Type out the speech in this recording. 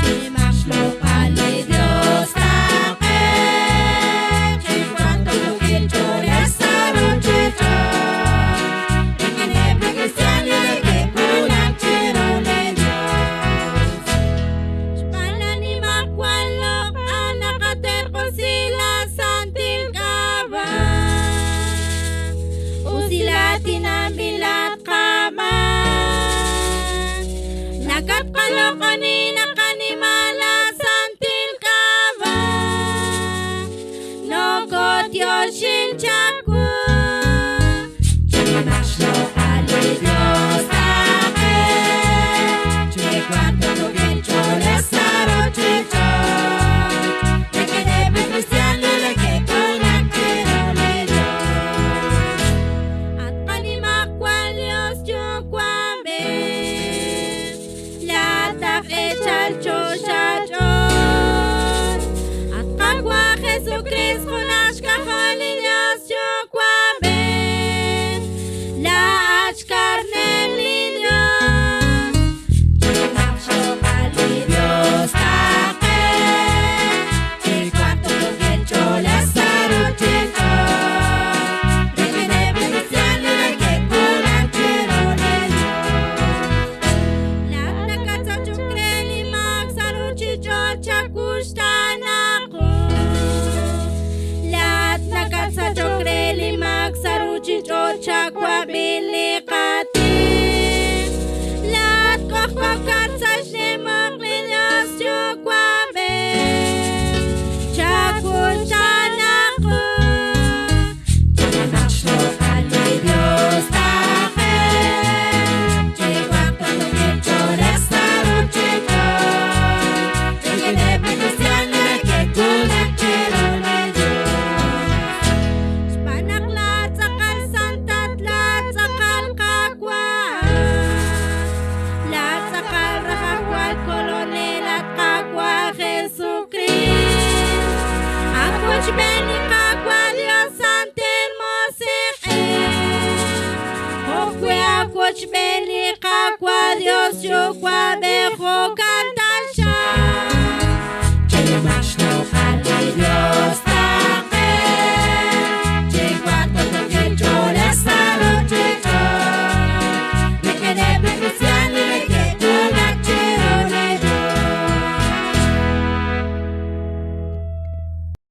Chinimaq xloq'al Li Dios Qeqchi cuanto lo que chore saro chicha Requene cristiano de que curan chero Li Dios Shpala ni makwalok anakater ko sila santil kaba Usila tinambilat kama Nagkapkalok kanina kanimala santil kaba Nogot yoshin chaku Chinimaq xloq'al Li Dios Qeqchi cuanto lo que chore saro chicha Requene cristiano de que curan chero Li Dios At kanimaq kwal Dios yukwambe Latak echal choshachon At kakwa Jesucristo nashkahal Li Dios yukwambe La achkarnen Li Dios Chinimaq xloq'al Li Dios Qeqchi cuanto lo que chore saro chicha Requene cristiano de que curan chero Li Dios Lat nakatsa chukreli mak saro chicho chakushtanako Lat nakatsa chukreli mak saro chicho chakwabilikati Lat kohkakatsa shnemak Li Dios yukwabe Chakushtanako Chinimaq xloq'al Li Dios Qeqchi cuanto lo que chore saro chicha Requene cristiano de que curan chero Li Dios Shpanak lat sakal santat lat sakal kakwa Lat sakal rahakwal kolonel at kakwa Jesucristo Akwach beni kakwa Dios antel mosike Okwe akwach beni kakwa Dios yukwabe